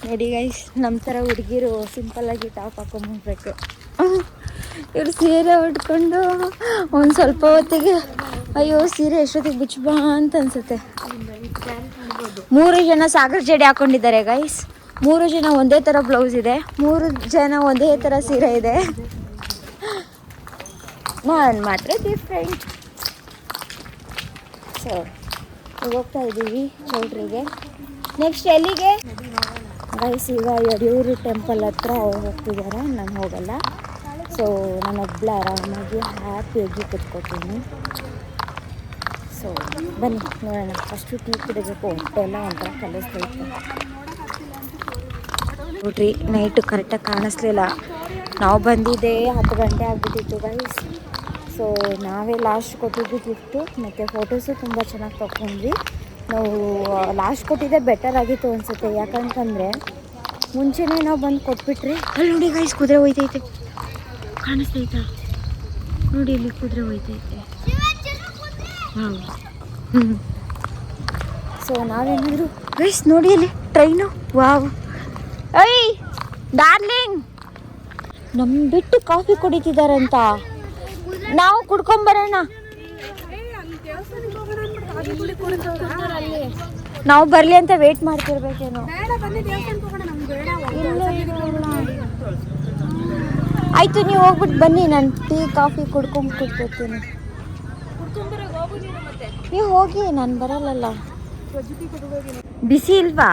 ನೋಡಿ ಗೈಸ್, ನಮ್ಮ ಥರ ಹುಡುಗಿರು ಸಿಂಪಲ್ಲಾಗಿ ಟಾಪ್ ಹಾಕೊಂಡ್ಬಿಡ್ಬೇಕು. ಇವ್ರು ಸೀರೆ ಉಟ್ಕೊಂಡು ಒಂದು ಸ್ವಲ್ಪ ಹೊತ್ತಿಗೆ ಅಯ್ಯೋ ಸೀರೆ ಎಷ್ಟೊತ್ತಿಗೆ ಬಿಚ್ಚಬಾ ಅಂತ ಅನ್ಸುತ್ತೆ. 3 ಜನ ಸಾಗರ್ ಜಡೆ ಹಾಕೊಂಡಿದ್ದಾರೆ ಗೈಸ್. 3 ಜನ ಒಂದೇ ಥರ ಬ್ಲೌಸ್ ಇದೆ, 3 ಜನ ಒಂದೇ ಥರ ಸೀರೆ ಇದೆ. ನಾನು ಮಾತ್ರ ಡಿಫ್ರೆಂಟ್. ಸೊ ಹೋಗ್ತಾ ಇದ್ದೀವಿ ಚೌಟ್ರಿಗೆ. ನೆಕ್ಸ್ಟ್ ಎಲ್ಲಿಗೆ ಗೈಸ್? ಈಗ ಯಡಿಯೂರು ಟೆಂಪಲ್ ಹತ್ರ ಅವ್ರು ಹೋಗ್ತಿದ್ದಾರೆ, ನಾನು ಹೋಗಲ್ಲ. ಸೊ ನಾನೊಬ್ಬಳು ಆರಾಮಾಗಿ ಹ್ಯಾಪಿಯಾಗಿ ಕೂತ್ಕೋತೀನಿ. ಸೊ ಬನ್ನಿ ನೋಡೋಣ. ಫಸ್ಟು ಟೀ ಕುಡಿಬೇಕು, ಹೊಟ್ಟೆ ಎಲ್ಲ ಒಂಥರ ಕಲಿಸ್ತೈತೆ. ನೋಡ್ರಿ, ನೈಟು ಕರೆಕ್ಟಾಗಿ ಕಾಣಿಸ್ಲಿಲ್ಲ. ನಾವು ಬಂದಿದ್ದೆ 10 ಗಂಟೆ ಆಗಿಬಿಟ್ಟಿತ್ತು ಗೈಸ್. ಸೊ ನಾವೇ ಲಾಸ್ಟ್ ಕೊಟ್ಟಿದ್ದು ಗಿಫ್ಟು, ಮತ್ತು ಫೋಟೋಸು ತುಂಬ ಚೆನ್ನಾಗಿ ತಗೊಂಡ್ವಿ. ನಾವು ಲಾಸ್ಟ್ ಕೊಟ್ಟಿದ್ದೆ ಬೆಟರ್ ಆಗಿತ್ತು ಅನಿಸುತ್ತೆ. ಯಾಕಂತಂದರೆ ಮುಂಚೆನೇ ನಾವು ಬಂದು ಕೊಟ್ಬಿಟ್ರಿ. ಅಲ್ಲಿ ನೋಡಿ ಗೈಸ್, ಕುದುರೆ ಹೋಯ್ತೈತೆ, ಕಾಣಿಸ್ತೈತಾ? ನೋಡಿ ಇಲ್ಲಿ ಕುದುರೆ ಹೋಯ್ತೈತೆ. ಹಾಂ. ಸೊ ನಾವೇನಾದರೂ ಗೈಸ್ ನೋಡಿ ಅಲ್ಲಿ ಟ್ರೈನು. ವಾವ್, ಐ ಡಾರ್ಲಿಂಗ್, ನಮ್ಮ ಬಿಟ್ಟು ಕಾಫಿ ಕುಡಿತಿದ್ದಾರಂತ. ನಾವು ಕುಡ್ಕೊಂಬರೋಣ. ನಾವು ಬರಲಿ ಅಂತ ವೇಟ್ ಮಾಡ್ತಿರ್ಬೇಕೇನೋ. ಆಯಿತು, ನೀವು ಹೋಗ್ಬಿಟ್ಟು ಬನ್ನಿ, ನಾನು ಟೀ ಕಾಫಿ ಕುಡ್ಕೊಂಡು ಕೂತ್ಕೋತೀನಿ. ನೀವು ಹೋಗಿ, ನಾನು ಬರಲ್ಲಲ್ಲ. ಬಿಸಿ ಇಲ್ವಾ?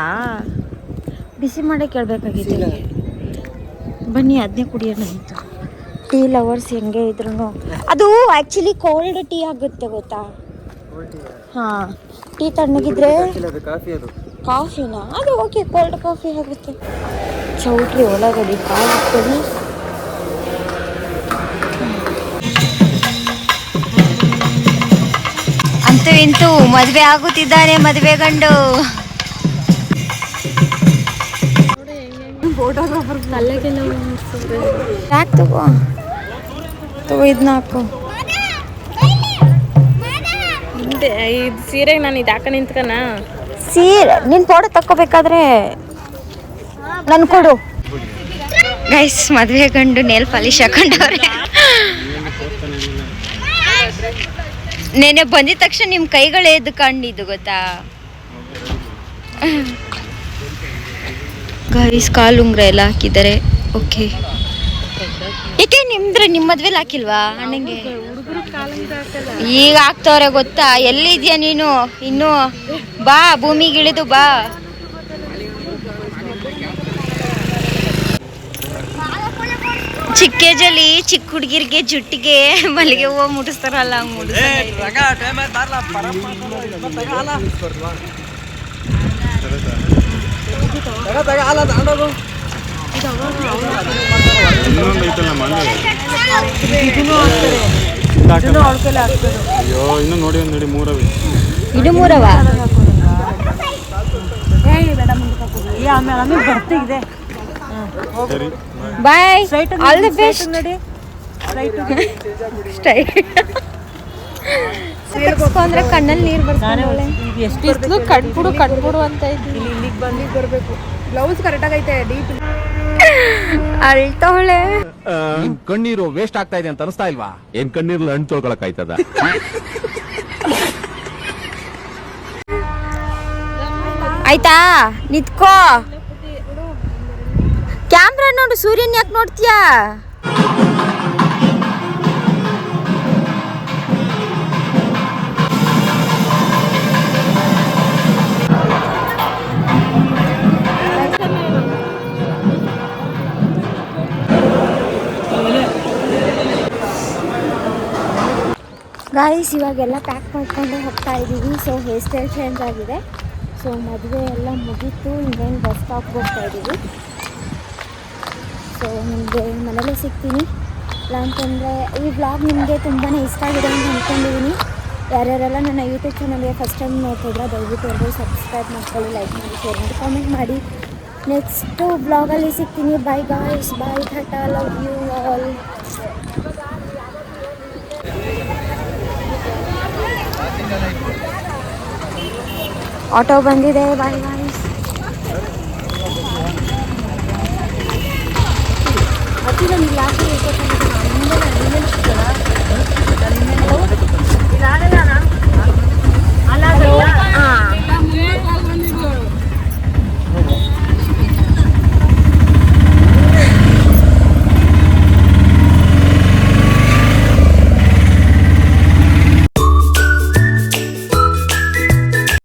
ಬಿಸಿ ಮಾಡೇ ಕೇಳಬೇಕಾಗಿತ್ತು. ಬನ್ನಿ, ಅದನ್ನೇ ಕುಡಿಯೋಣ ಆಯಿತು. ಟೀ ಲವರ್ಸ್ ಹೆಂಗೆ ಇದ್ರು ಅದು ಆ್ಯಕ್ಚುಲಿ ಕೋಲ್ಡ್ ಟೀ ಆಗುತ್ತೆ ಗೊತ್ತಾ? ಹಾಂ, ಟೀ ತಣ್ಣಗಿದ್ರೆ ಕಾಫಿನಾ? ಅದು ಓಕೆ, ಕೋಲ್ಡ್ ಕಾಫಿ ಆಗುತ್ತೆ. ಚೌಟ್ರಿ ಒಳಗಡೆ ಕಾಲಿಟ್ಕೊಂಡು ಅಂತೂ ಇಂತೂ ಮದುವೆ ಆಗುತ್ತಿದ್ದಾರೆ ಮದುವೆ ಗಂಡು. ಯಾಕೆ ತಗೋ ಇದನ್ನ ಹಾಕು. ಇದು ಸೀರೆಗೆ ನಾನು ಇದು ಹಾಕ ನಿಂತ್ಕನ. ಸೀರೆ ನೀನು ಫೋಟೋ ತಕ್ಕೋಬೇಕಾದ್ರೆ ನನ್ ಕೊಡು. ಗೈಸ್, ಮದುವೆ ಗಂಡು ನೇಲ್ ಪಾಲಿಶ್ ಹಾಕೊಂಡವ್ರೆ. ನೆನೆ ಬಂದಿದ ತಕ್ಷಣ ನಿಮ್ಮ ಕೈಗಳೇ ಎದ್ದು ಕಂಡಿದ್ದು ಗೊತ್ತಾ ಗೈಸ್? ಕಾಲುಂಗ್ರ ಎಲ್ಲ ಹಾಕಿದ್ದಾರೆ. ಓಕೆ, ಏಕೆ ನಿಮ್ಮ ಮದ್ವೆಲಿ ಹಾಕಿಲ್ವಾ ಅಣ್ಣಂಗೆ? ಈಗ ಹಾಕ್ತವ್ರೆ ಗೊತ್ತಾ? ಎಲ್ಲಿದ್ಯಾ ನೀನು? ಇನ್ನು ಬಾ, ಭೂಮಿಗಿಳಿದು ಬಾ. ಚಿಕ್ಕ ಏಜಲ್ಲಿ ಚಿಕ್ಕ ಹುಡುಗಿರಿಗೆ ಜುಟ್ಟಿಗೆ ಮಲ್ಲಿಗೆ ಹೂವು ಮುಡಿಸ್ತಾರಲ್ಲ, ಹಂಗೆ ಅಯ್ಯೋ, ಇನ್ನು ನೋಡಿ ಮೂರವಿ ಇದು ಮೂರವ ಬಾಯ್ ಆಲ್ ದಿ ಬೆಸ್ಟ್ ನೋಡಿ ಅಂದ್ರೆ ಕಣ್ಣಲ್ಲಿ ನೀರು ಬರ್ತಾನೆ ಬಿಸಿಲು ಕಟ್ಬಿಡು ಅಂತ ಇದ್ದೀನಿ. ಇಲ್ಲಿಗೆ ಬರಬೇಕು. ಬ್ಲೌಸ್ ಕರೆಕ್ಟಾಗಿ ಐತೆ ಡೀಪ್. ಅಳ್ತವಳೆ. ನಿನ್ ಕಣ್ಣೀರು ವೇಸ್ಟ್ ಆಗ್ತಾ ಇದೆ ಅಂತ ಅನಿಸ್ತಾ ಇಲ್ವಾ? ಏನ್ ಕಣ್ಣೀರ್ಲಿ ಹಣ್ಣು ತೊಳ್ಕೊಳಕ್ ಆಯ್ತದ? ಆಯ್ತಾ ನಿತ್ಕೋ. ಕ್ಯಾಮ್ರಾ ನೋಡು, ಸೂರ್ಯನ್ ಯಾಕೆ ನೋಡ್ತೀಯಾ? ಗಾಯ್ಸ್ ಇವಾಗೆಲ್ಲ ಪ್ಯಾಕ್ ಮಾಡ್ಕೊಂಡು ಹೋಗ್ತಾ ಇದ್ದೀವಿ. ಸೊ ಹೇರ್ ಸ್ಟೈಲ್ ಚೇಂಜ್ ಆಗಿದೆ. ಸೊ ಮದುವೆ ಎಲ್ಲ ಮುಗೀತು, ಇನ್ನೇನು ಬಸ್ ಸ್ಟಾಪ್ಗೆ ಹೋಗ್ತಾ ಇದ್ದೀವಿ. ಸೊ ನಿಮಗೆ ಮನೇಲೇ ಸಿಗ್ತೀನಿ. ಇಲ್ಲ ಅಂತಂದರೆ ಈ ವ್ಲಾಗ್ ನಿಮಗೆ ತುಂಬಾ ಇಷ್ಟ ಆಗಿದೆ ಅಂತ ಅಂದ್ಕೊಂಡಿದ್ದೀನಿ. ಯಾರ್ಯಾರೆಲ್ಲ ನನ್ನ ಯೂಟ್ಯೂಬ್ ಚಾನಲ್ಗೆ ಫಸ್ಟ್ ಟೈಮ್ ನೋಡ್ತಿದ್ರೆ ದಯವಿಟ್ಟು ಎಲ್ಲರೂ ಸಬ್ಸ್ಕ್ರೈಬ್ ಮಾಡ್ಕೊಳ್ಳಿ, ಲೈಕ್ ಮಾಡಿ, ಶೇರ್ ಮಾಡಿ, ಕಾಮೆಂಟ್ ಮಾಡಿ. ನೆಕ್ಸ್ಟು ಬ್ಲಾಗಲ್ಲಿ ಸಿಗ್ತೀನಿ. Bye guys, bye, tata, love you all. Auto ಬಂದಿದೆ. Bye guys. ಹಾಂ